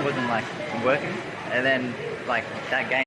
phone wasn't like working, and then like that game.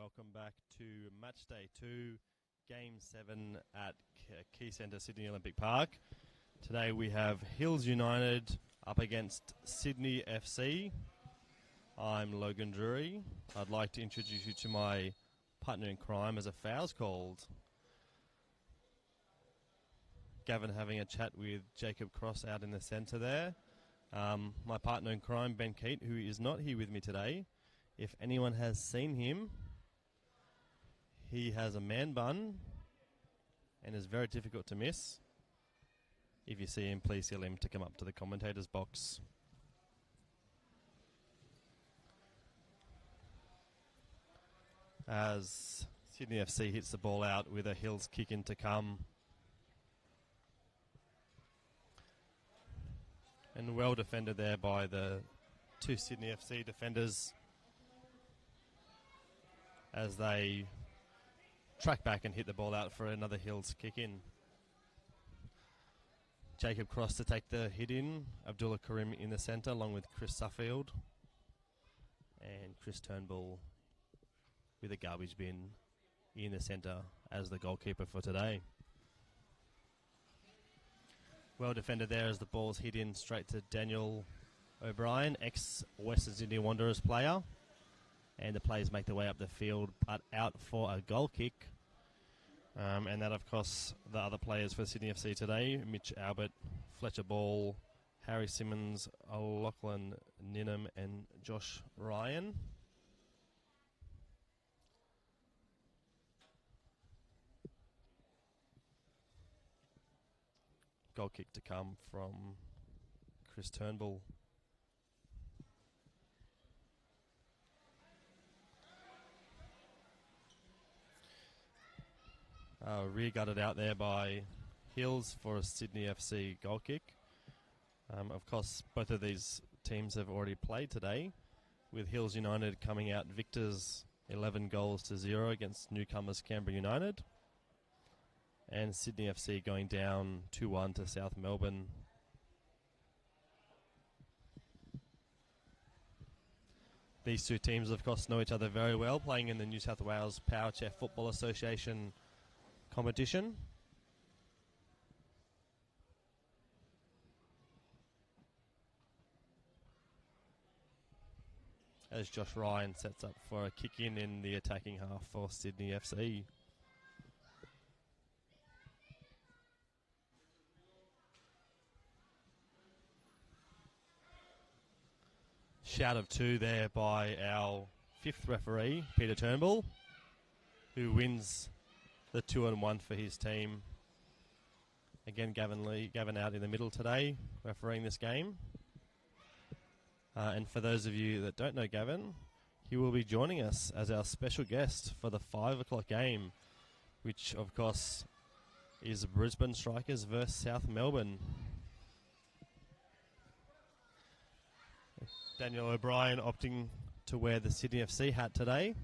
welcome back to Match Day 2, Game 7 at Key Centre, Sydney Olympic Park. Today we have Hills United up against Sydney FC. I'm Logan Drury. I'd like to introduce you to my partner in crime as a foul's called. Gavin having a chat with Jacob Cross out in the centre there. My partner in crime, Ben Keat, who is not here with me today. If anyone has seen him, he has a man bun and is very difficult to miss. If you see him, please tell him to come up to the commentator's box. As Sydney FC hits the ball out with a Hills kick in to come. And well defended there by the two Sydney FC defenders as they track back and hit the ball out for another Hills kick in. Jacob Cross to take the hit in. Abdullah Karim in the centre along with Chris Suffield. And Chris Turnbull with a garbage bin in the centre as the goalkeeper for today. Well defended there as the ball's hit in straight to Daniel O'Brien, ex-Western Sydney Wanderers player. And the players make their way up the field, but out for a goal kick. And that, of course, the other players for Sydney FC today, Mitch Albert, Fletcher Ball, Harry Simmons, Lachlan Ninham, and Josh Ryan. Goal kick to come from Chris Turnbull. Rear gutted out there by Hills for a Sydney FC goal kick. Of course, both of these teams have already played today, with Hills United coming out victors 11-0 against newcomers Canberra United. And Sydney FC going down 2-1 to South Melbourne. These two teams, of course, know each other very well, playing in the New South Wales Power Chair Football Association competition. As Josh Ryan sets up for a kick in the attacking half for Sydney FC. Shout of two there by our fifth referee, Peter Turnbull, who wins the 2-1 for his team. Again, Gavin out in the middle today, refereeing this game. And for those of you that don't know Gavin, he will be joining us as our special guest for the 5 o'clock game, which, of course, is Brisbane Strikers versus South Melbourne. Daniel O'Brien opting to wear the Sydney FC hat today.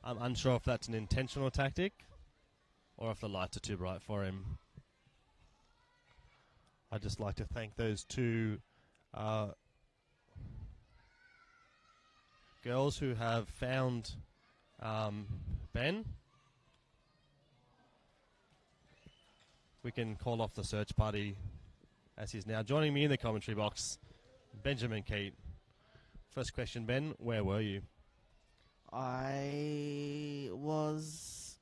I'm unsure if that's an intentional tactic or if the lights are too bright for him. I'd just like to thank those two girls who have found Ben. We can call off the search party as he's now joining me in the commentary box, Benjamin Keat. First question, Ben, where were you? I was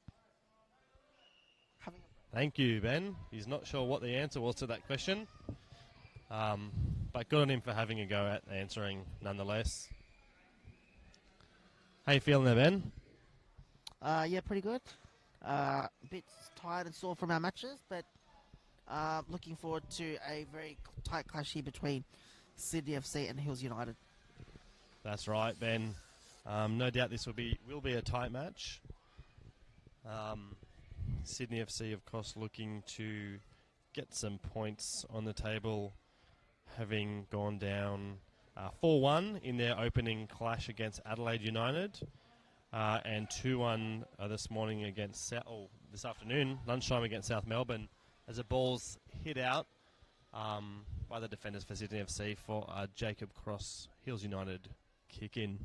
having a... Thank you, Ben. He's not sure what the answer was to that question, but good on him for having a go at answering nonetheless. How you feeling there, Ben? Yeah, pretty good. A bit tired and sore from our matches, but looking forward to a very tight clash here between Sydney FC and Hills United. That's right, Ben. No doubt this will be a tight match. Sydney FC, of course, looking to get some points on the table, having gone down 4-1 in their opening clash against Adelaide United, and 2-1 this afternoon, lunchtime against South Melbourne, as the ball's hit out by the defenders for Sydney FC for Jacob Cross, Hills United kick in.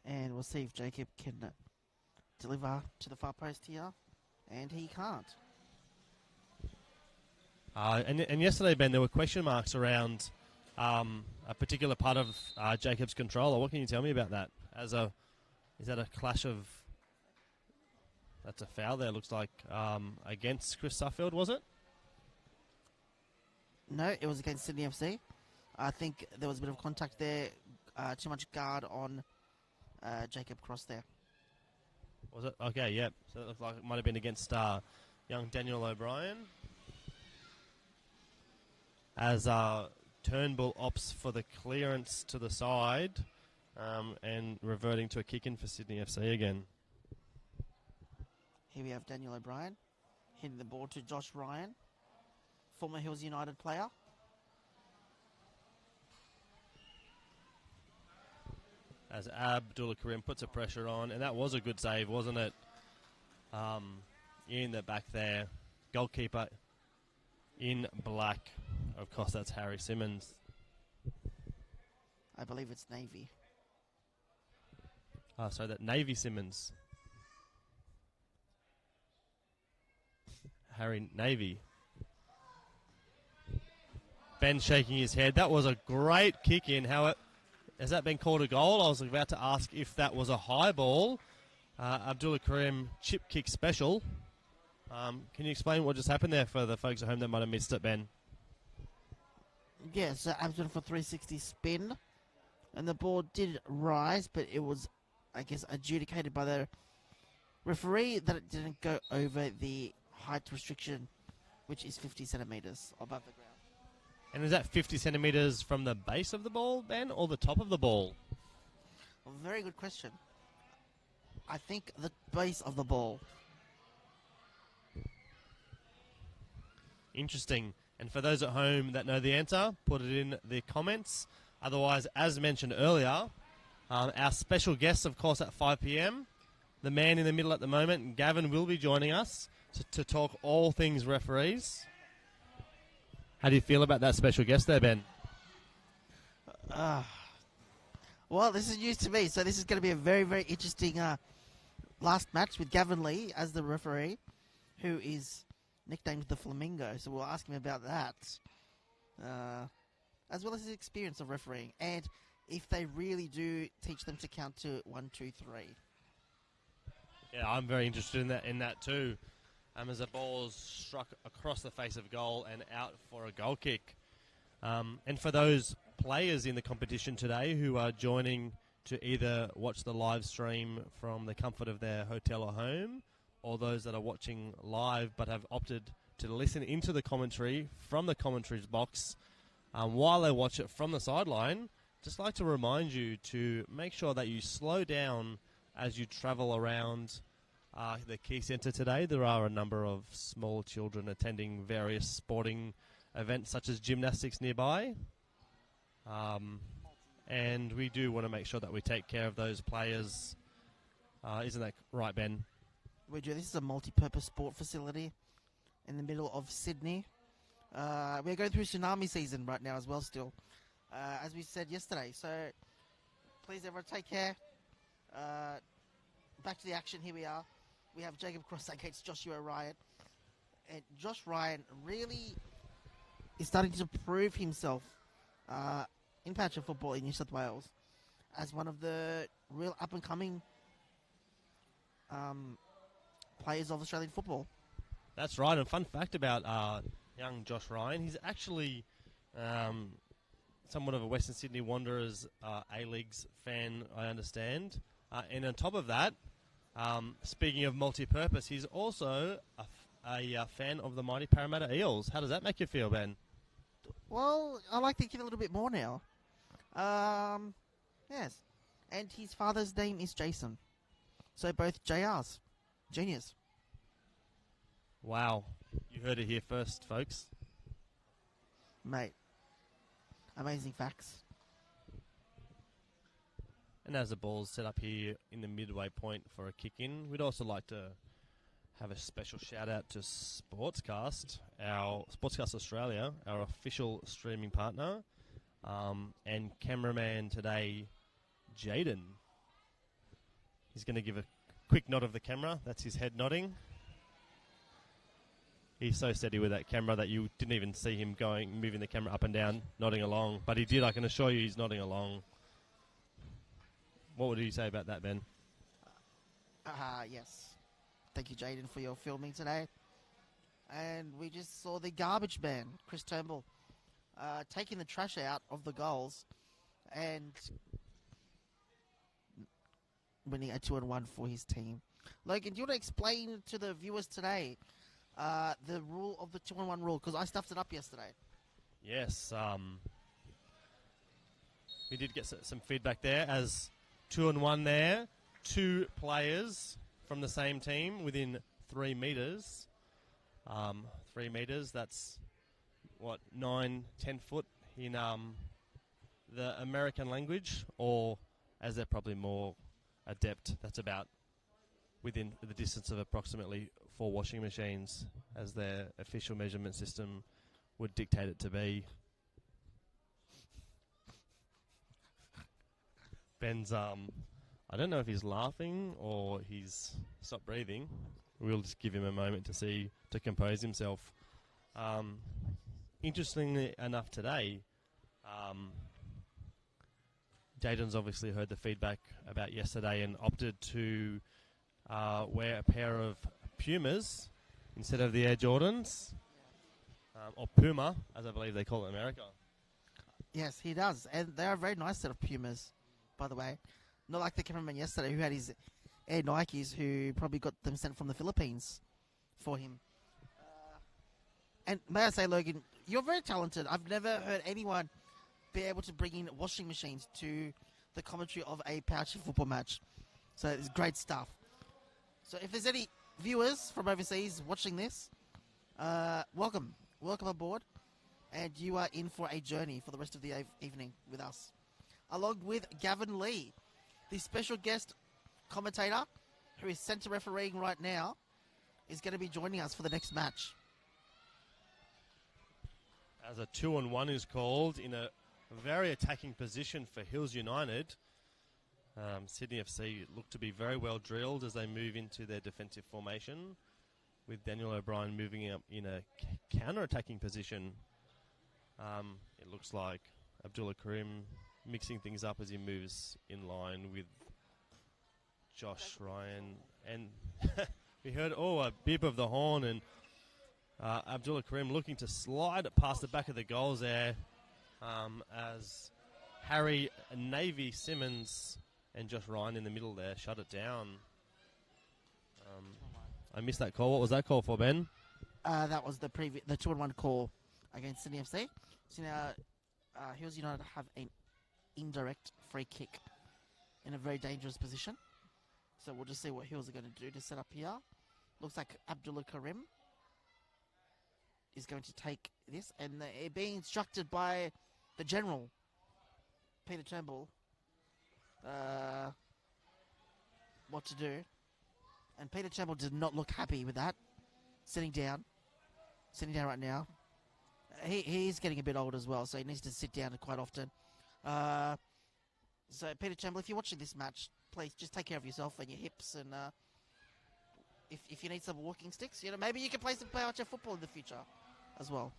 And we'll see if Jacob can deliver to the far post here. And he can't. And yesterday, Ben, there were question marks around a particular part of Jacob's controller. What can you tell me about that? Is that a clash of... That's a foul there, looks like, against Chris Suffield, was it? No, it was against Sydney FC. I think there was a bit of contact there. Too much guard on Jacob Cross there. Was it? Okay, yep. So it looked like it might have been against young Daniel O'Brien. As Turnbull opts for the clearance to the side and reverting to a kick-in for Sydney FC again. Here we have Daniel O'Brien hitting the ball to Josh Ryan, former Hills United player. As Abdullah Karim puts a pressure on, and that was a good save, wasn't it? In the back there, goalkeeper in black. Of course, that's Harry Simmons. I believe it's Navy. So that Navy Simmons. Harry Navy. Ben shaking his head. That was a great kick in. Has that been called a goal? I was about to ask if that was a high ball. Abdullah Karim chip kick special. Can you explain what just happened there for the folks at home that might have missed it, Ben? Yeah, so Abdullah for 360 spin. And the ball did rise, but it was, I guess, adjudicated by the referee that it didn't go over the height restriction, which is 50 centimetres above the ground. And is that 50 centimetres from the base of the ball, Ben, or the top of the ball? Well, very good question. I think the base of the ball. Interesting. And for those at home that know the answer, put it in the comments. Otherwise, as mentioned earlier, our special guest, of course, at 5 p.m, the man in the middle at the moment, Gavin, will be joining us to talk all things referees. How do you feel about that special guest there, Ben? Well, this is news to me, so this is going to be a very, very interesting last match with Gavin Lee as the referee, who is nicknamed the Flamingo. So we'll ask him about that, as well as his experience of refereeing, and if they really do teach them to count to 1, 2, 3. Yeah, I'm very interested in that too. As the ball's struck across the face of goal and out for a goal kick. And for those players in the competition today who are joining to either watch the live stream from the comfort of their hotel or home, or those that are watching live but have opted to listen into the commentary from the commentaries box while they watch it from the sideline, just like to remind you to make sure that you slow down as you travel around the Key Centre today. There are a number of small children attending various sporting events such as gymnastics nearby. And we do want to make sure that we take care of those players. Isn't that right, Ben? We do. This is a multi-purpose sport facility in the middle of Sydney. We're going through tsunami season right now as well still, as we said yesterday. So please everyone take care. Back to the action. Here we are. We have Jacob Cross against Joshua Ryan. And Josh Ryan really is starting to prove himself in patch of football in New South Wales as one of the real up-and-coming players of Australian football. That's right. And fun fact about young Josh Ryan, he's actually somewhat of a Western Sydney Wanderers A-Leagues fan, I understand. And on top of that, speaking of multi-purpose, he's also a fan of the mighty Parramatta Eels. How does that make you feel, Ben? Well, I like the kid a little bit more now. Yes. And his father's name is Jason. So both JRs. Juniors. Wow. You heard it here first, folks. Mate. Amazing facts. And as the ball's set up here in the midway point for a kick-in, we'd also like to have a special shout-out to Sportscast, our Sportscast Australia, our official streaming partner, and cameraman today, Jaden, He's going to give a quick nod of the camera. That's his head nodding. He's so steady with that camera that you didn't even see him moving the camera up and down, nodding along. But he did, I can assure you, he's nodding along. What would you say about that, Ben? Yes. Thank you, Jaden, for your filming today. And we just saw the garbage man, Chris Turnbull, taking the trash out of the goals and winning a 2-1 for his team. Logan, do you want to explain to the viewers today the rule of the 2-1 rule? Because I stuffed it up yesterday. Yes. We did get some feedback there as 2-1 there. 2 players from the same team within 3 metres. 3 metres, that's, 9-10 foot in the American language, or as they're probably more adept, that's about within the distance of approximately 4 washing machines, as their official measurement system would dictate it to be. Ben's, I don't know if he's laughing or he's stopped breathing. We'll just give him a moment to compose himself. Interestingly enough today, Jaden's obviously heard the feedback about yesterday and opted to wear a pair of Pumas instead of the Air Jordans, or Puma, as I believe they call it in America. Yes, he does. And they're a very nice set of Pumas, by the way. Not like the cameraman yesterday who had his Air Nikes, who probably got them sent from the Philippines for him. And may I say, Logan, you're very talented. I've never heard anyone be able to bring in washing machines to the commentary of a powership football match. So it's great stuff. So if there's any viewers from overseas watching this, welcome. Welcome aboard. And you are in for a journey for the rest of the evening with us. Along with Gavin Lee, the special guest commentator who is centre refereeing right now, is going to be joining us for the next match. As a 2-on-1 is called in a very attacking position for Hills United. Sydney FC look to be very well drilled as they move into their defensive formation, with Daniel O'Brien moving up in a counter-attacking position. It looks like Abdullah Karim mixing things up as he moves in line with Josh Ryan. And we heard, a bip of the horn, and Abdullah Karim looking to slide past the back of the goals there, as Harry Navy Simmons and Josh Ryan in the middle there shut it down. I missed that call. What was that call for, Ben? That was the 2-on-1 call against Sydney FC. So now Hills United have an indirect free kick in a very dangerous position. So we'll just see what Hills are going to do to set up here. Looks like Abdullah Karim is going to take this, and being instructed by the General, Peter Turnbull, what to do. And Peter Turnbull did not look happy with that. Sitting down right now. He's getting a bit old as well, so he needs to sit down quite often. So Peter Turnbull, if you're watching this match, please just take care of yourself and your hips, and if you need some walking sticks, maybe you can play some powership football in the future as well.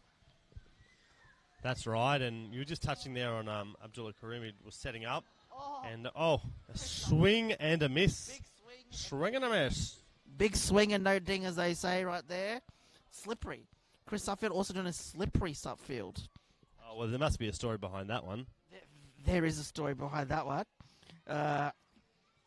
That's right, and you were just touching there on Abdullah Karim. He was setting up, and a swing and a miss. Big swing. Swing and a miss. Big swing and no ding, as they say right there. Slippery. Chris Suffield, also known as Slippery Suffield. Oh, well, there must be a story behind that one. There is a story behind that one.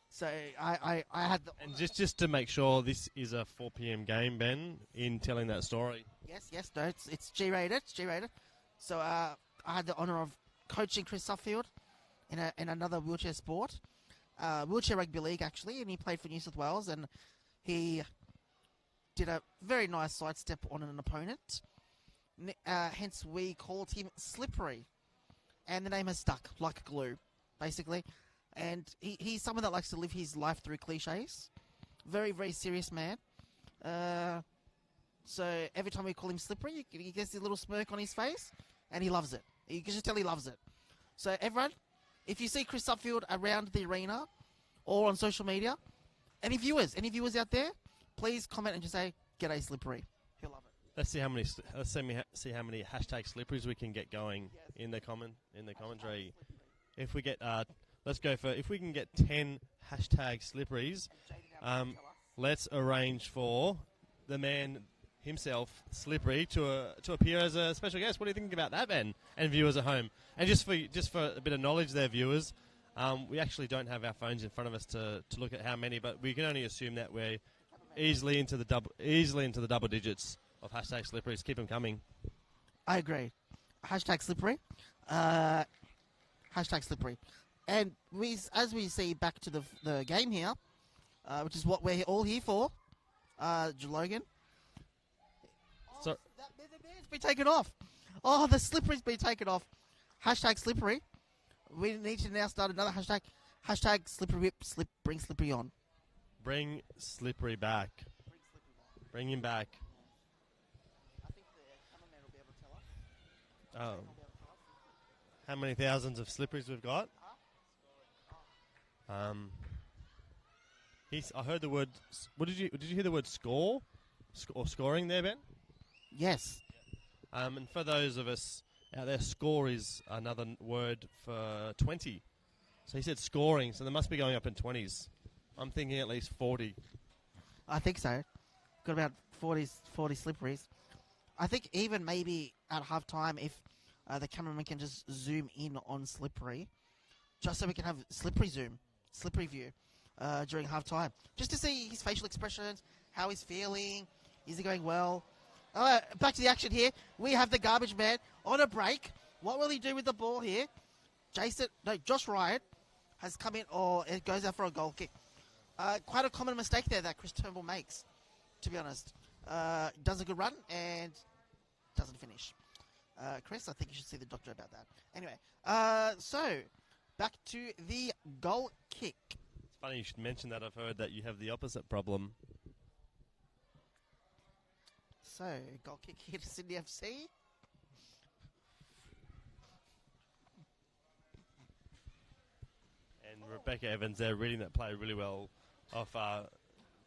So I had the... And just to make sure, this is a 4 p.m. game, Ben, in telling that story. Yes, no, it's G-rated. So I had the honour of coaching Chris Suffield in another wheelchair sport, wheelchair rugby league actually, and he played for New South Wales, and he did a very nice sidestep on an opponent. Hence we called him Slippery, and the name has stuck like glue, basically. And he's someone that likes to live his life through cliches. Very, very serious man. So every time we call him Slippery, he gets a little smirk on his face, and he loves it. You can just tell he loves it. So everyone, if you see Chris Suffield around the arena or on social media, Any viewers out there, please comment and just say, "G'day, Slippery." He'll love it. Let's see how many hashtag slipperies we can get going in the commentary. If we get if we can get 10 hashtag slipperies, let's arrange for the man himself, Slippery, to appear as a special guest. What do you think about that, Ben? And viewers at home. And just for a bit of knowledge there, viewers, we actually don't have our phones in front of us to look at how many, but we can only assume that we're easily into the double digits of hashtag slipperies. Keep them coming. I agree. Hashtag Slippery. Hashtag Slippery. And as we see back to the game here, which is what we're all here for, Logan. So the band's been taken off. Oh, the Slippery's been taken off. Hashtag Slippery. We need to now start another hashtag. Hashtag Slippery Whip. Bring Slippery on. Bring Slippery back. Bring him back. I think the cameraman will be able to tell us. Oh. How many thousands of slipperies we've got? I heard the word. What did you hear the word score? Or scoring there, Ben? Yes. And for those of us out there, score is another word for 20. So he said scoring, so they must be going up in 20s. I'm thinking at least 40. I think so. Got about 40 slipperies. I think even maybe at halftime, if the cameraman can just zoom in on Slippery, just so we can have Slippery view during halftime, just to see his facial expressions, how he's feeling, is he going well? Back to the action here. We have the garbage man on a break. What will he do with the ball here? Josh Ryan has come in, or it goes out for a goal kick. Quite a common mistake there that Chris Turnbull makes, to be honest. Does a good run and doesn't finish. Chris, I think you should see the doctor about that. Anyway, so back to the goal kick. It's funny you should mention that. I've heard that you have the opposite problem. So, goal kick here to Sydney FC. And Rebecca Evans there reading that play really well off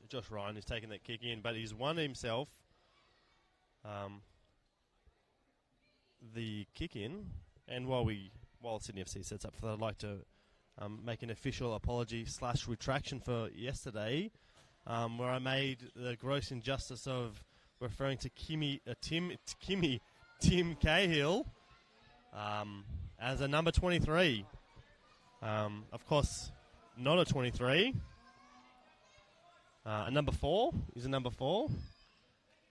Josh Ryan, who's taken that kick in, but he's won himself the kick in. And while Sydney FC sets up for that, I'd like to make an official apology / retraction for yesterday, where I made the gross injustice of referring to Tim Cahill as a number 23. Of course, not a 23. A number 4 is a number 4.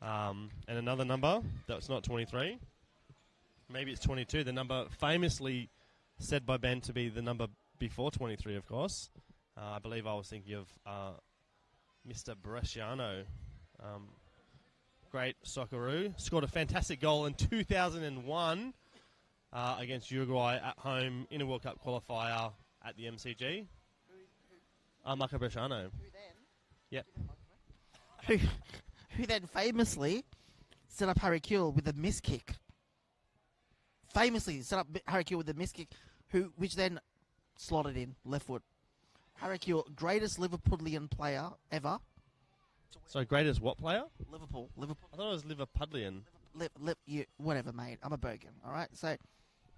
And another number that's not 23. Maybe it's 22. The number famously said by Ben to be the number before 23, of course. I believe I was thinking of Mr. Bresciano. Great Socceroo. Scored a fantastic goal in 2001 against Uruguay at home in a World Cup qualifier at the MCG. Marco Bresciano. Yep. Who then famously set up Harry Kewell with a miss kick. Famously set up Harry Kewell with a miss kick, which then slotted in left foot. Harry Kewell, greatest Liverpudlian player ever. So greatest what player? Liverpool. I thought it was Liverpudlian. Whatever, mate. I'm a Bergen. All right. So,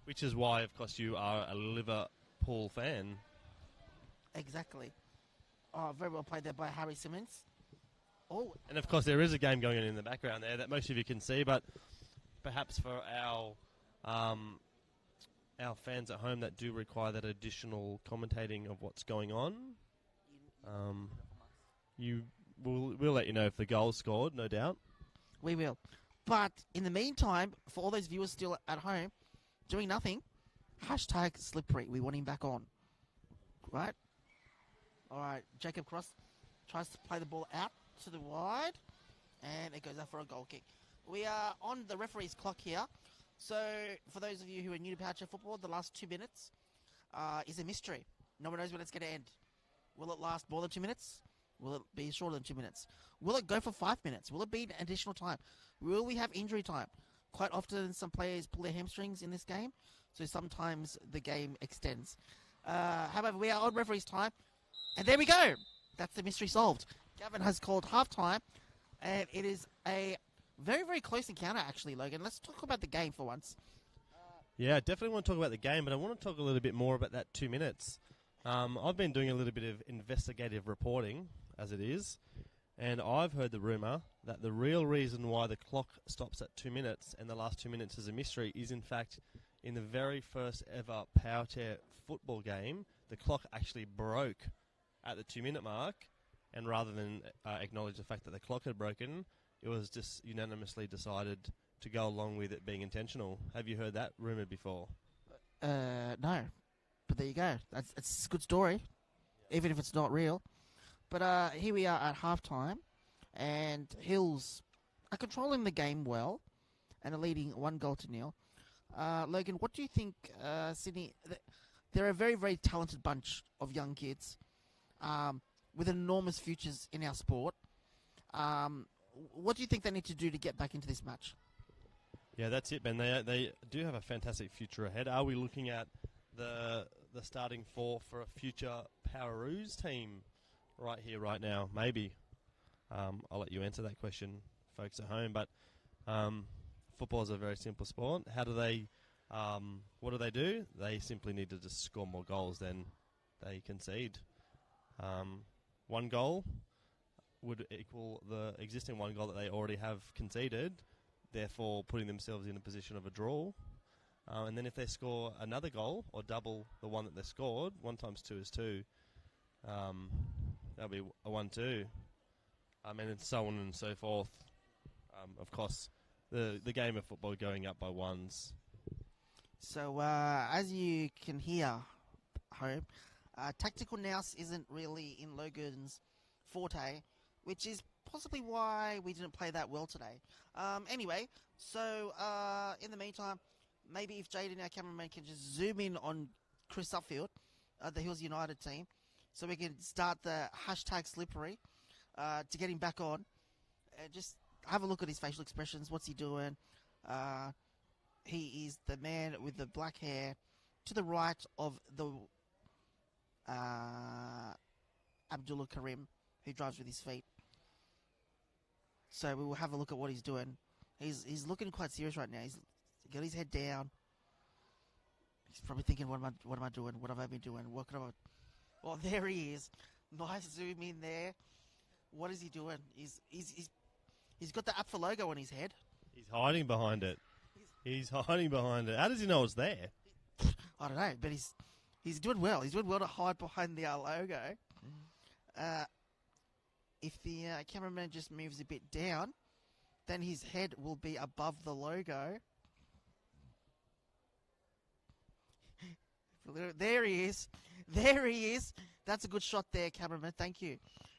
which is why, of course, you are a Liverpool fan. Exactly. Oh, very well played there by Harry Simmons. Oh, and of course, there is a game going on in the background there that most of you can see, but perhaps for our fans at home that do require that additional commentating of what's going on, we'll let you know if the goal's scored, no doubt. We will. But in the meantime, for all those viewers still at home doing nothing, hashtag Slippery. We want him back on. Right? All right. Jacob Cross tries to play the ball out to the wide, and it goes out for a goal kick. We are on the referee's clock here. So, for those of you who are new to Poucher football, the last 2 minutes is a mystery. No one knows when it's going to end. Will it last more than 2 minutes? Will it be shorter than 2 minutes? Will it go for 5 minutes? Will it be an additional time? Will we have injury time? Quite often, some players pull their hamstrings in this game, so sometimes the game extends. However, we are on referee's time, and there we go. that's the mystery solved. Gavin has called halftime, and it is a very, very close encounter, actually, Logan. Let's talk about the game for once. Yeah, definitely want to talk about the game, but I want to talk a little bit more about that 2 minutes. I've been doing a little bit of investigative reporting, as it is, and I've heard the rumour that the real reason why the clock stops at 2 minutes and the last 2 minutes is a mystery is, in fact, in the very first ever Power Chair football game, the clock actually broke at the 2 minute mark, and rather than acknowledge the fact that the clock had broken, it was just unanimously decided to go along with it being intentional. Have you heard that rumour before? No. But there you go. It's a good story, even if it's not real. But here we are at halftime, and Hills are controlling the game well and are leading 1-0. Logan, what do you think, Sydney? They're a very, very talented bunch of young kids with enormous futures in our sport. What do you think they need to do to get back into this match? Yeah, that's it, Ben. They do have a fantastic future ahead. Are we looking at the starting four for a future Poweroos team right here, right now? Maybe. I'll let you answer that question, folks at home. But football is a very simple sport. How do they? What do? They simply need to just score more goals than they concede. 1 goal would equal the existing 1 goal that they already have conceded, therefore putting themselves in a position of a draw. And then if they score another goal, or double the one that they scored, 1 times 2 is 2, that'll be a 1-2. And so on and so forth. Of course, the game of football going up by ones. So, as you can hear, home, tactical nous isn't really in Logan's forte, which is possibly why we didn't play that well today. Anyway, so in the meantime, maybe if Jaden, our cameraman, can just zoom in on Chris Suffield, the Hills United team, so we can start the hashtag slippery to get him back on. Just have a look at his facial expressions. What's he doing? He is the man with the black hair to the right of the Abdullah Karim, who drives with his feet. So we will have a look at what he's doing. He's looking quite serious right now. He's got his head down. He's probably thinking, what am I doing? What have I been doing? What could I? Well, there he is. Nice zoom in there. What is he doing? He's got the APFA logo on his head. He's hiding behind it. He's hiding behind it. How does he know it's there? I don't know, but he's doing well. He's doing well to hide behind the logo. If the cameraman just moves a bit down, then his head will be above the logo. There he is. There he is. That's a good shot there, cameraman. Thank you.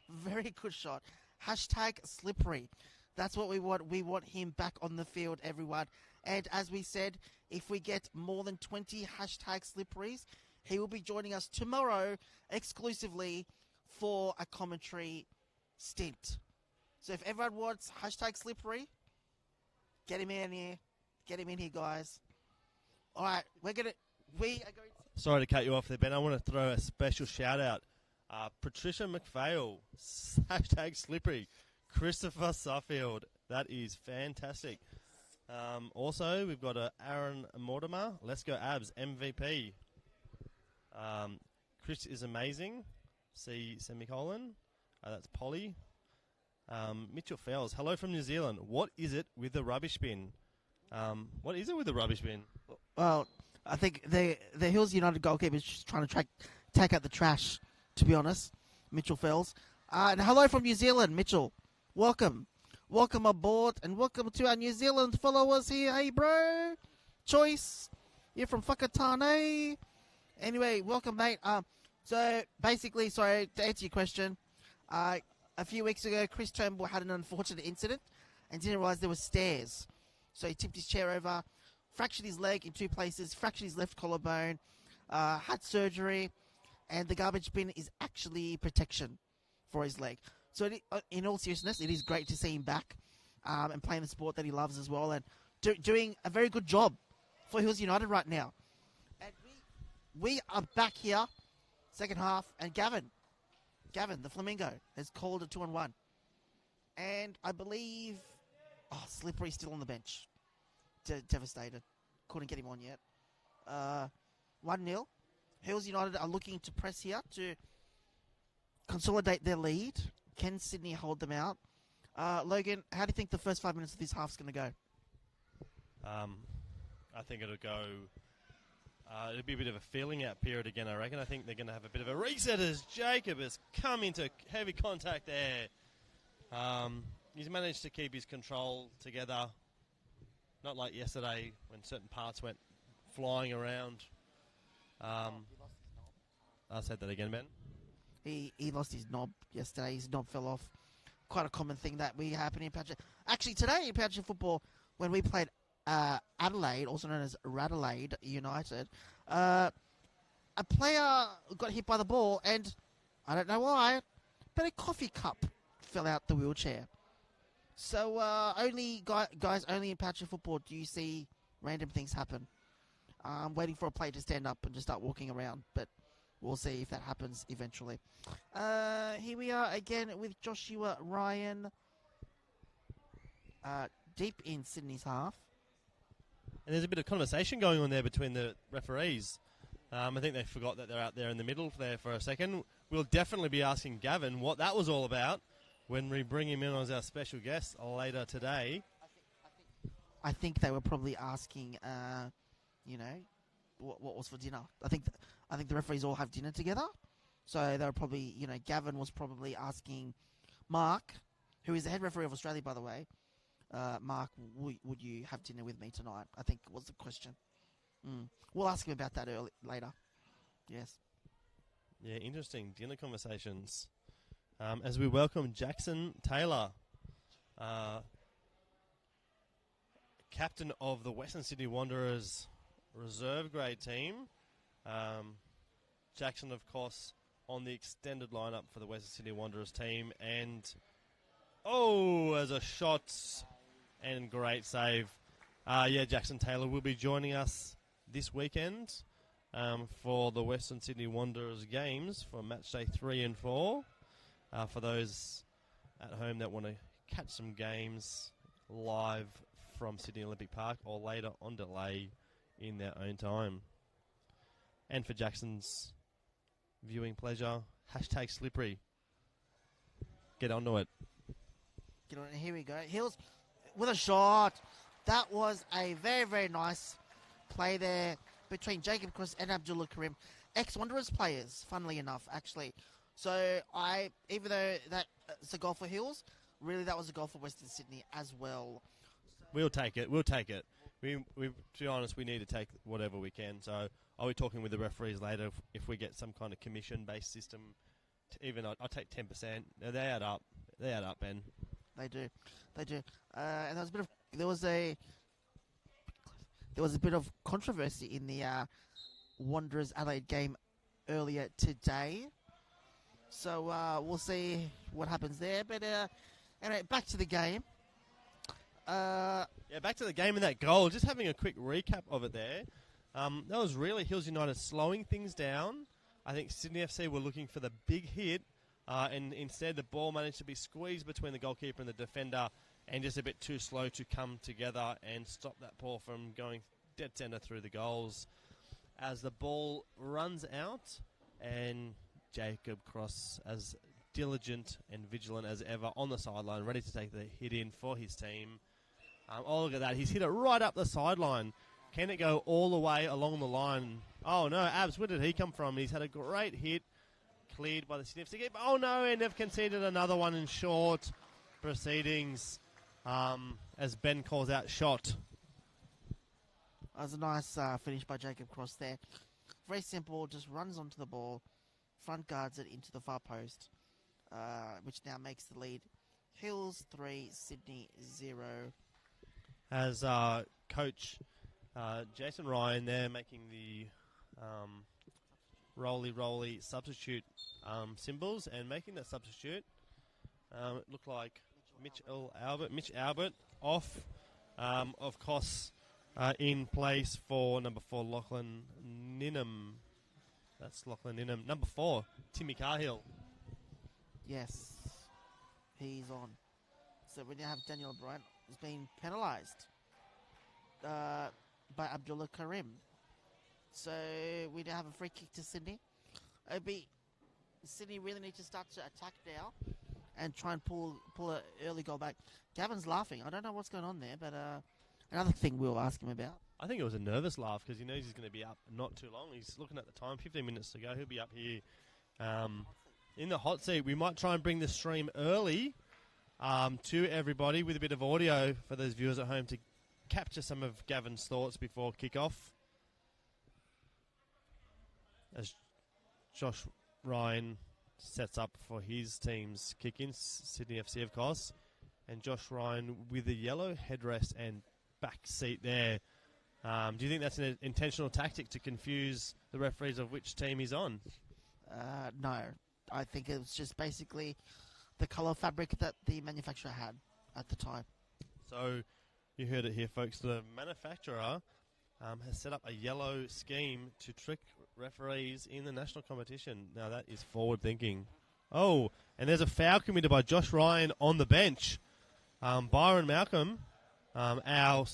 Very good shot. Hashtag slippery. That's what we want. We want him back on the field, everyone. And as we said, if we get more than 20 hashtag slipperies, he will be joining us tomorrow exclusively for a commentary stint. So if everyone wants hashtag slippery, get him in here. Get him in here, guys. All right, we are going to... Sorry to cut you off there, Ben. I want to throw a special shout out. Patricia McPhail, hashtag slippery. Christopher Suffield. That is fantastic. Also, we've got Aaron Mortimer. Let's go Abs, MVP. Chris is amazing. C semicolon. That's Polly. Mitchell Fells. Hello from New Zealand. What is it with the rubbish bin? What is it with the rubbish bin? Well, I think the Hills United goalkeeper is just trying to take out the trash, to be honest. Mitchell Fells. And hello from New Zealand, Mitchell. Welcome. Welcome aboard, and welcome to our New Zealand followers here. Hey, bro. Choice. You're from Whakatane. Anyway, welcome, mate. So, basically, sorry, to answer your question, a few weeks ago, Chris Turnbull had an unfortunate incident and didn't realise there were stairs. So he tipped his chair over, fractured his leg in 2 places, fractured his left collarbone, had surgery, and the garbage bin is actually protection for his leg. So in all seriousness, it is great to see him back and playing the sport that he loves as well, and doing a very good job for Hills United right now. And we are back here, second half, and Gavin, Gavin, the Flamingo, has called a 2-on-1. And I believe... Slippery's still on the bench. Devastated. Couldn't get him on yet. 1-0. Hills United are looking to press here to consolidate their lead. Can Sydney hold them out? Logan, how do you think the first 5 minutes of this half's going to go? I think it'll go... it'll be a bit of a feeling out period again, I reckon. I think they're going to have a bit of a reset as Jacob has come into heavy contact there. He's managed to keep his control together. Not like yesterday when certain parts went flying around. I'll say that again, Ben. He lost his knob yesterday. His knob fell off. Quite a common thing that we happen in Patrick. Actually, today in Patrick football, when we played Adelaide, also known as Radelaide United, a player got hit by the ball, and I don't know why, but a coffee cup fell out the wheelchair. So guys, only in Patrick football do you see random things happen. I'm waiting for a player to stand up and just start walking around, but we'll see if that happens eventually. Here we are again with Joshua Ryan deep in Sydney's half. And there's a bit of conversation going on there between the referees. I think they forgot that they're out there in the middle there for a second. We'll definitely be asking Gavin what that was all about when we bring him in as our special guest later today. I think they were probably asking, what was for dinner. I think the referees all have dinner together. So they were probably, Gavin was probably asking Mark, who is the head referee of Australia, by the way, Mark, would you have dinner with me tonight? I think was the question. We'll ask him about that later. Yes. Yeah, interesting. Dinner conversations. As we welcome Jackson Taylor, captain of the Western Sydney Wanderers reserve grade team. Jackson, of course, on the extended lineup for the Western Sydney Wanderers team. And, as a shot and great save. Jackson Taylor will be joining us this weekend for the Western Sydney Wanderers games for match day 3 and 4. For those at home that want to catch some games live from Sydney Olympic Park or later on delay in their own time. And for Jackson's viewing pleasure, #slippery. Get onto it. Here we go. Hills with a shot. That was a very, very nice play there between Jacob Cross and Abdullah Karim. Ex-Wanderers players, funnily enough, actually. So even though that's a goal for Hills, really that was a goal for Western Sydney as well. We'll take it. We to be honest, we need to take whatever we can. So I'll be talking with the referees later if we get some kind of commission-based system. I'll take 10%. They add up. Ben. They do. And there was a bit of controversy in the Wanderers Adelaide game earlier today. So we'll see what happens there. But anyway, back to the game. Back to the game and that goal. Just having a quick recap of it there. That was really Hills United slowing things down. I think Sydney FC were looking for the big hit, and instead the ball managed to be squeezed between the goalkeeper and the defender, and just a bit too slow to come together and stop that ball from going dead centre through the goals. As the ball runs out, and Jacob Cross, as diligent and vigilant as ever on the sideline, ready to take the hit in for his team. Look at that. He's hit it right up the sideline. Can it go all the way along the line? Oh, no. Abs, where did he come from? He's had a great hit. Cleared by the Sydney FC keeper. Oh, no. And they've conceded another one in short proceedings as Ben calls out shot. That was a nice finish by Jacob Cross there. Very simple. Just runs onto the ball. Front guards it into the far post, which now makes the lead. Hills 3, Sydney 0. As coach Jason Ryan there making the roly substitute symbols and making that substitute. It looked like Mitch Albert off, of course, in place for number 4 Lachlan Ninham. That's Lachlan Ninham. Number 4 Timmy Cahill. Yes, he's on. So we now have Daniel O'Brien who's been penalised by Abdullah Karim. So we now have a free kick to Sydney. Sydney really need to start to attack now and try and pull an early goal back. Gavin's laughing. I don't know what's going on there, but another thing we'll ask him about. I think it was a nervous laugh because he knows he's going to be up not too long. He's looking at the time, 15 minutes to go. He'll be up here in the hot seat. We might try and bring the stream early to everybody with a bit of audio for those viewers at home to capture some of Gavin's thoughts before kick-off. As Josh Ryan sets up for his team's kick-in, Sydney FC, of course. And Josh Ryan with a yellow headrest and back seat there. Do you think that's an intentional tactic to confuse the referees of which team he's on? No. I think it was just basically the colour fabric that the manufacturer had at the time. So, you heard it here, folks. The manufacturer has set up a yellow scheme to trick referees in the national competition. Now, that is forward-thinking. Oh, and there's a foul committed by Josh Ryan on the bench. Byron Malcolm, our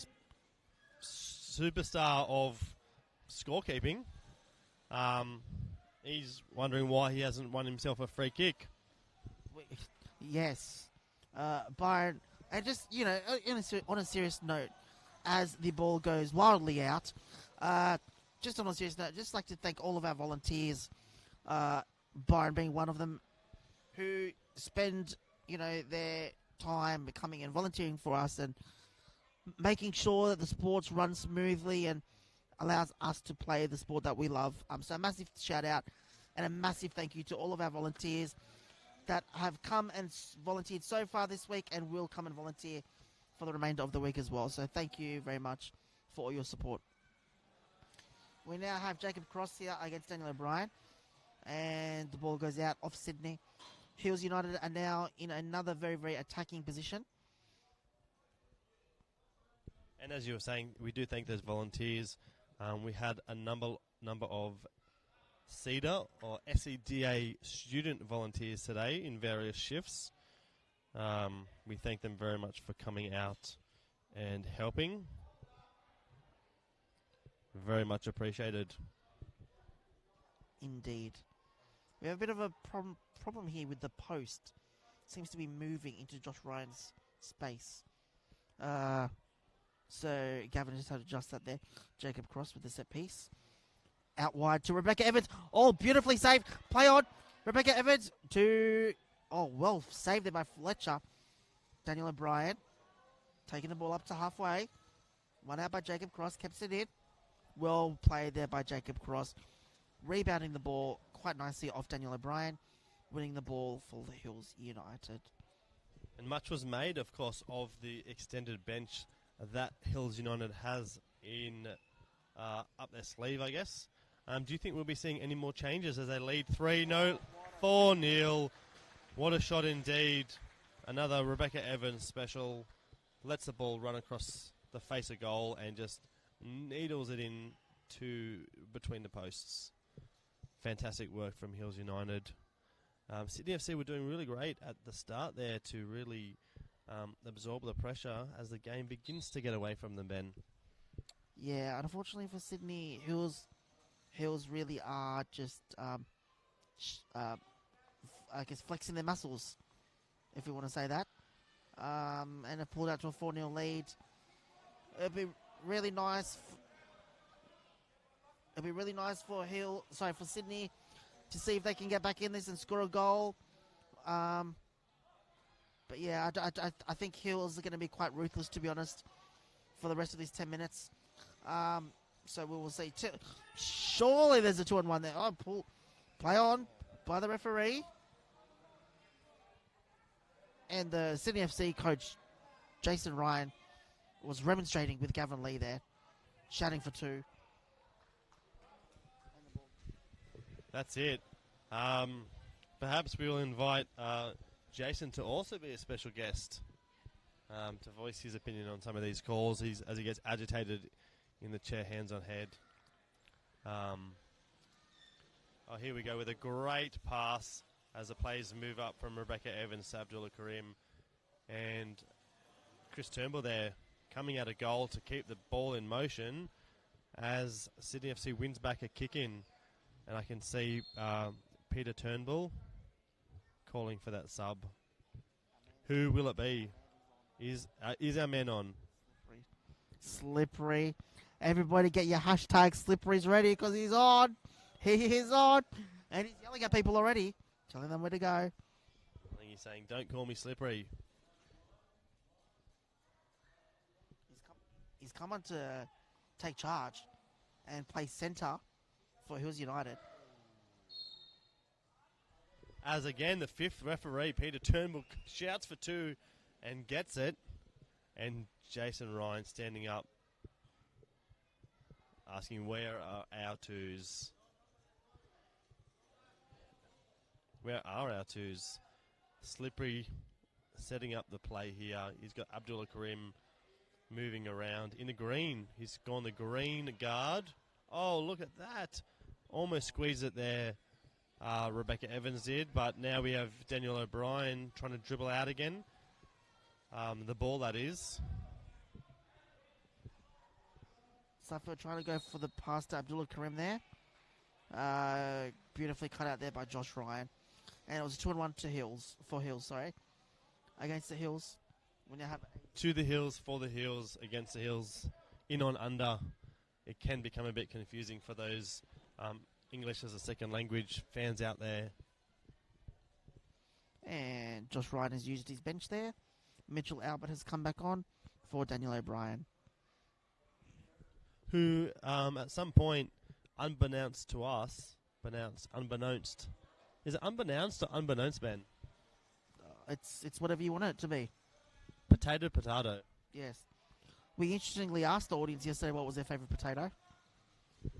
superstar of scorekeeping, he's wondering why he hasn't won himself a free kick. Yes. Byron, and just, on a serious note, as the ball goes wildly out, just on a serious note, just like to thank all of our volunteers, Byron being one of them, who spend, their time coming and volunteering for us and making sure that the sports run smoothly and allows us to play the sport that we love. So a massive shout out and a massive thank you to all of our volunteers that have come and volunteered so far this week and will come and volunteer for the remainder of the week as well. So thank you very much for all your support. We now have Jacob Cross here against Daniel O'Brien, and the ball goes out off Sydney. Hills United are now in another very, very attacking position. And as you were saying, we do thank those volunteers. We had a number of CEDA or SEDA student volunteers today in various shifts. We thank them very much for coming out and helping. Very much appreciated. Indeed. We have a bit of a problem here with the post. Seems to be moving into Josh Ryan's space. So Gavin just had to adjust that there. Jacob Cross with the set piece. Out wide to Rebecca Evans. Oh, beautifully saved. Play on. Rebecca Evans to... Oh, well saved there by Fletcher. Daniel O'Brien taking the ball up to halfway. One out by Jacob Cross. Keeps it in. Well played there by Jacob Cross. Rebounding the ball quite nicely off Daniel O'Brien. Winning the ball for the Hills United. And much was made, of course, of the extended bench that Hills United has in up their sleeve, I guess. Do you think we'll be seeing any more changes as they lead 3-0, 4-0? What a shot indeed. Another Rebecca Evans special. Lets the ball run across the face of goal and just needles it in to between the posts. Fantastic work from Hills United. Sydney FC were doing really great at the start there to really absorb the pressure as the game begins to get away from them, Ben. Yeah, unfortunately for Sydney, Hills really are just, I guess, flexing their muscles, if we want to say that. And have pulled out to a 4-0 lead. It'd be really nice. It'd be really nice for for Sydney to see if they can get back in this and score a goal. But yeah, I think Hills are going to be quite ruthless, to be honest, for the rest of these 10 minutes. So we will see. Surely there's a 2-on-1 there. Oh, play on by the referee. And the Sydney FC coach, Jason Ryan, was remonstrating with Gavin Lee there, shouting for 2. That's it. Perhaps we will invite Jason to also be a special guest to voice his opinion on some of these calls as he gets agitated in the chair, hands on head. Here we go with a great pass as the players move up from Rebecca Evans to Abdullah Karim. And Chris Turnbull there coming out of goal to keep the ball in motion as Sydney FC wins back a kick in. And I can see Peter Turnbull calling for that sub. Who will it be? Is our man on? Slippery. Everybody get your hashtag Slippery's ready because he's on. He is on. And he's yelling at people already, telling them where to go. I think he's saying, don't call me Slippery. He's come on to take charge and play centre for Hills United. As again, the fifth referee, Peter Turnbull, shouts for two and gets it. And Jason Ryan standing up, asking where are our twos? Where are our twos? Slippery setting up the play here. He's got Abdullah Karim moving around in the green. He's gone the green guard. Oh, look at that. Almost squeezed it there. Rebecca Evans did, but now we have Daniel O'Brien trying to dribble out again. The ball, that is. Suffolk trying to go for the pass to Abdullah Karim there. Beautifully cut out there by Josh Ryan. And it was a 2-1 to Hills, for Hills, sorry. Against the Hills. When you have to the Hills, for the Hills, against the Hills, in on under. It can become a bit confusing for those English as a second language fans out there. And Josh Ryan has used his bench there. Mitchell Albert has come back on for Daniel O'Brien. Who, at some point, unbeknownst to us, unbeknownst. Is it unbeknownst or unbeknownst, Ben? It's whatever you want it to be. Potato. Yes. We interestingly asked the audience yesterday what was their favourite potato.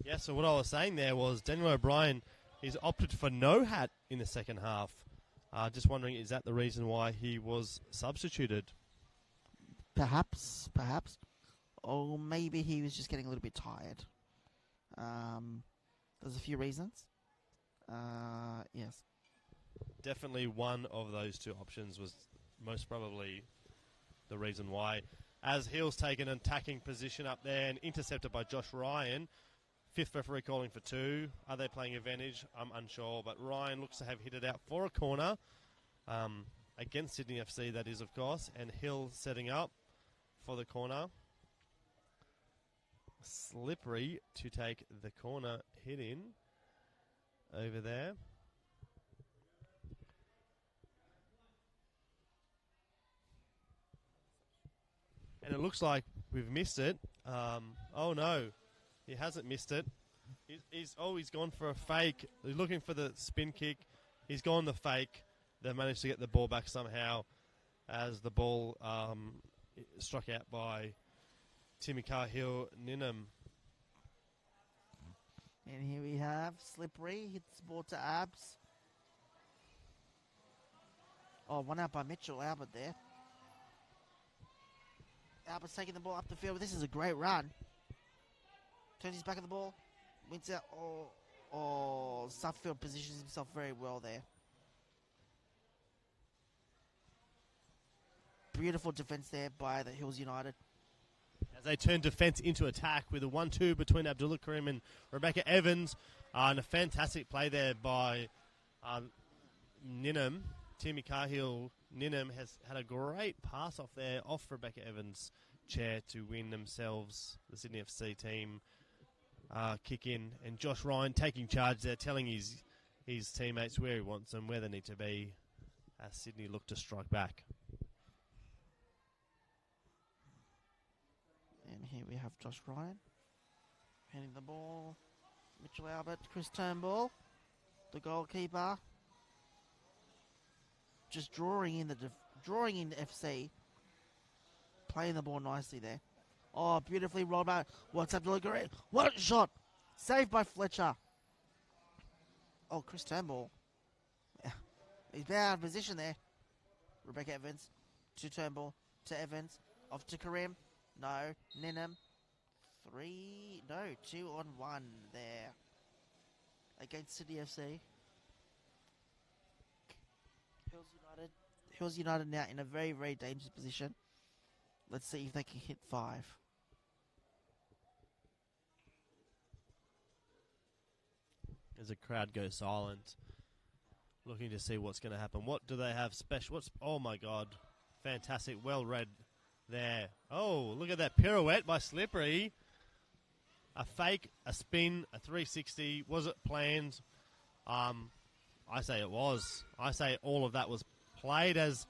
Yeah, so what I was saying there was Daniel O'Brien, he's opted for no hat in the second half. Just wondering, is that the reason why he was substituted? Perhaps. Or maybe he was just getting a little bit tired. There's a few reasons. Yes. Definitely one of those two options was most probably the reason why. As Hill's taken an attacking position up there and intercepted by Josh Ryan. Fifth referee calling for two. Are they playing advantage? I'm unsure, but Ryan looks to have hit it out for a corner against Sydney FC, that is, of course, and Hill setting up for the corner. Slippery to take the corner hit in over there. And it looks like we've missed it. Oh, no. He hasn't missed it. He's gone for a fake. He's looking for the spin kick. He's gone the fake. They managed to get the ball back somehow as the ball struck out by Timmy Cahill Ninham. And here we have Slippery. Hits the ball to Abs. Oh, one out by Mitchell Albert there. Albert's taking the ball up the field. This is a great run. Turns his back at the ball. Wins out. Oh, Suffield positions himself very well there. Beautiful defence there by the Hills United. As they turn defence into attack with a 1-2 between Abdullah Karim and Rebecca Evans. And a fantastic play there by Ninham. Timmy Cahill Ninham has had a great pass off there, off Rebecca Evans' chair to win themselves, the Sydney FC team, kick in. And Josh Ryan taking charge there, telling his teammates where he wants them, where they need to be, as Sydney look to strike back. And here we have Josh Ryan handing the ball. Mitchell Albert, Chris Turnbull, the goalkeeper, just drawing in the FC, playing the ball nicely there. Oh, beautifully rolled out. What's up to look great? What shot! Saved by Fletcher. Oh, Chris Turnbull. He's been out of position there. Rebecca Evans to Turnbull to Evans, off to Karim. No, Ninham. 2-on-1 there against City FC. Hills United now in a very, very dangerous position. Let's see if they can hit 5. As the crowd goes silent, looking to see what's going to happen. What do they have special? Oh my God, fantastic, well read there. Oh, look at that pirouette by Slippery. A fake, a spin, a 360. Was it planned? I say it was. I say all of that was played as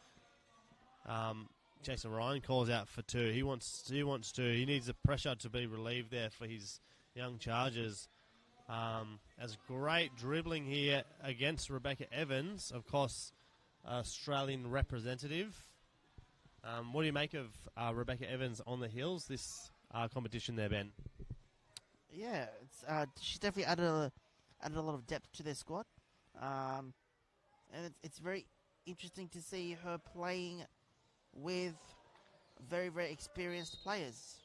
Jason Ryan calls out for 2. He wants to. He needs the pressure to be relieved there for his young Chargers. As great dribbling here against Rebecca Evans, of course, Australian representative. What do you make of Rebecca Evans on the Hills this competition there, Ben? Yeah, she's definitely added a lot of depth to their squad, and it's very interesting to see her playing with very, very experienced players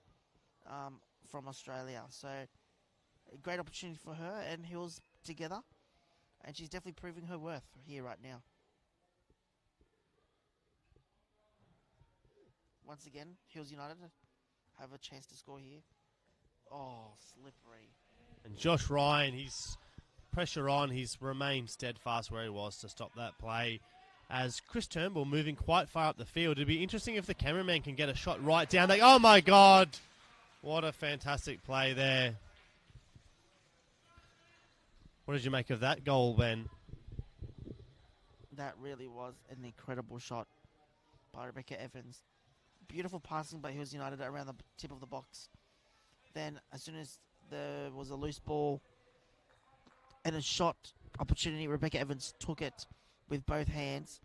from Australia. So a great opportunity for her and Hills together, and she's definitely proving her worth here right now. Once again, Hills United have a chance to score here. Oh, Slippery. And Josh Ryan, he's pressure on. He's remained steadfast where he was to stop that play. As Chris Turnbull moving quite far up the field. It'd be interesting if the cameraman can get a shot right down there. Oh, my God. What a fantastic play there. What did you make of that goal, Ben? That really was an incredible shot by Rebecca Evans. Beautiful passing by Hills United around the tip of the box. Then, as soon as there was a loose ball and a shot opportunity, Rebecca Evans took it with both hands,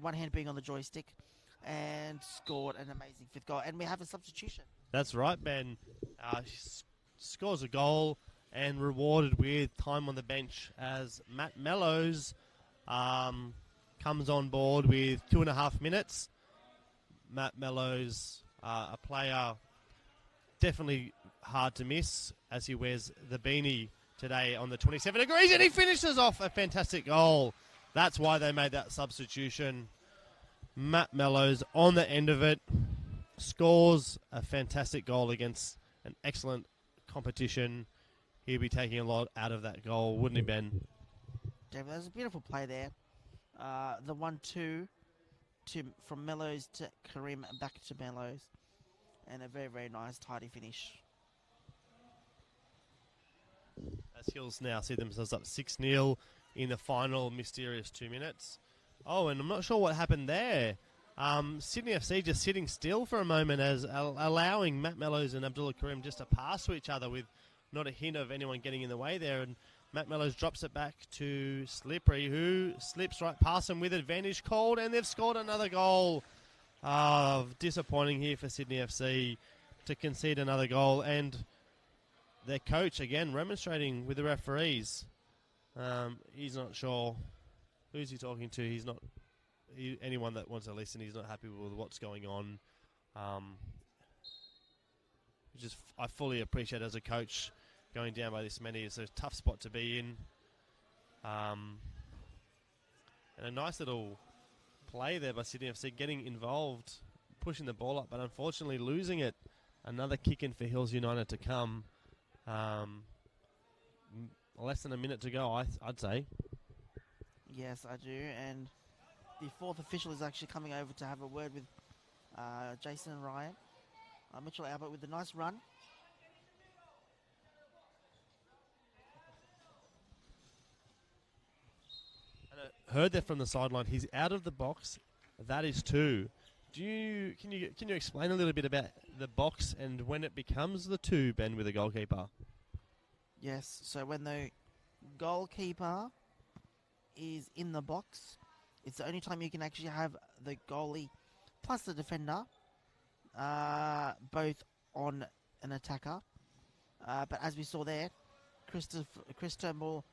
one hand being on the joystick, and scored an amazing 5th goal. And we have a substitution. That's right, Ben. Scores a goal and rewarded with time on the bench as Matt Mellows comes on board with 2.5 minutes. Matt Mellows, a player definitely hard to miss as he wears the beanie today on the 27 degrees, and he finishes off a fantastic goal. That's why they made that substitution. Matt Mellows on the end of it scores a fantastic goal against an excellent competition. He'll be taking a lot out of that goal, wouldn't he, Ben? David, that was a beautiful play there. The 1-2 from Mellows to Karim, back to Mellows. And a very, very nice, tidy finish. As Hills now see themselves up 6-0 in the final mysterious 2 minutes. Oh, and I'm not sure what happened there. Sydney FC just sitting still for a moment as allowing Matt Mellows and Abdullah Karim just to pass to each other with not a hint of anyone getting in the way there. And Matt Mellows drops it back to Slippery, who slips right past him with advantage called, and they've scored another goal. Disappointing here for Sydney FC to concede another goal, and their coach again remonstrating with the referees. He's not sure who's he talking to. He's not anyone that wants to listen. He's not happy with what's going on. I fully appreciate as a coach going down by this many. It's a tough spot to be in, and a nice little play there by Sydney FC, getting involved, pushing the ball up, but unfortunately losing it. Another kick in for Hills United to come. Less than a minute to go, I'd say. Yes, I do. And the 4th official is actually coming over to have a word with Jason and Ryan. Mitchell Albert with a nice run. Heard that from the sideline. He's out of the box. That is 2. Can you explain a little bit about the box and when it becomes the 2, Ben, with the goalkeeper? Yes. So when the goalkeeper is in the box, it's the only time you can actually have the goalie plus the defender both on an attacker. But as we saw there, Chris Turnbull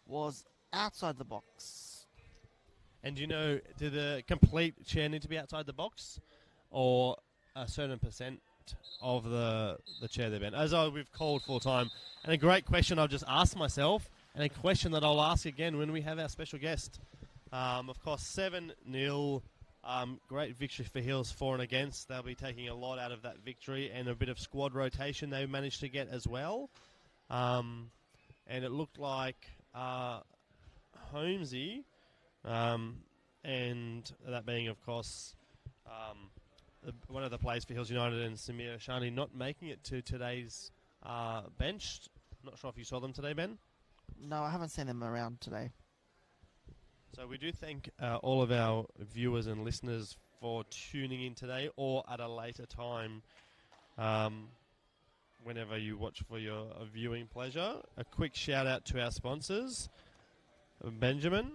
was outside the box. And do the complete chair need to be outside the box, or a certain percent of the chair there, Ben? As we've called full time, and a great question I've just asked myself, and a question that I'll ask again when we have our special guest. Of course, 7-0. Great victory for Hills for and against. They'll be taking a lot out of that victory, and a bit of squad rotation they managed to get as well. And it looked like Holmesy, and that being, of course, one of the players for Hills United, and Samir Shani, not making it to today's bench. Not sure if you saw them today, Ben? No, I haven't seen them around today. So we do thank all of our viewers and listeners for tuning in today, or at a later time, whenever you watch for your viewing pleasure. A quick shout out to our sponsors. Benjamin?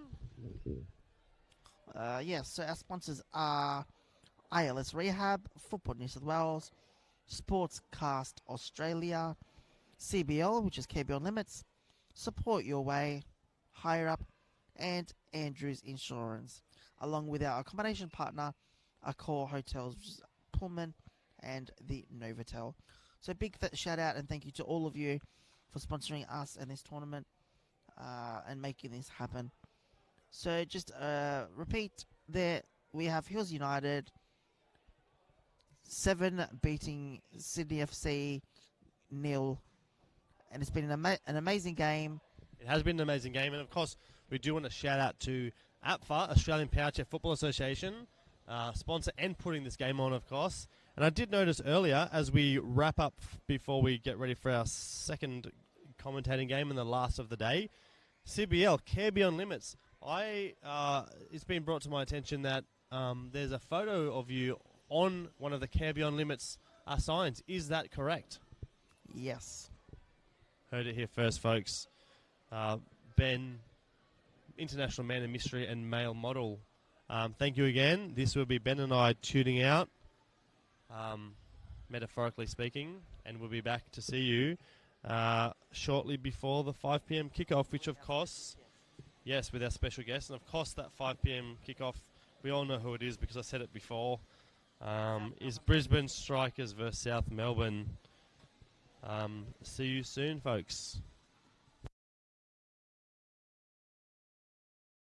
Yes, so our sponsors are ILS Rehab, Football New South Wales, Sportscast Australia, CBL, which is Care Beyond Limits, Support Your Way, Higher Up, and Andrews Insurance, along with our accommodation partner, Accor Hotels, which is Pullman and the Novotel. So big shout out and thank you to all of you for sponsoring us and this tournament and making this happen. So just repeat there, we have Hills United 7 beating Sydney FC 0, and it's been an amazing game. It has been an amazing game, and of course we do want to shout out to APFA, Australian Power Chair Football Association, sponsor and putting this game on, of course. And I did notice earlier, as we wrap up before we get ready for our second commentating game and the last of the day, CBL, Care Beyond Limits. It's been brought to my attention that there's a photo of you on one of the Care Beyond Limits signs. Is that correct? Yes. Heard it here first, folks. Ben, international man of mystery and male model. Thank you again. This will be Ben and I tuning out, metaphorically speaking, and we'll be back to see you shortly before the 5 p.m. kickoff, which of course, yes, with our special guest, and of course that 5 p.m. kickoff, we all know who it is because I said it before, is Brisbane Strikers versus South Melbourne. See you soon, folks.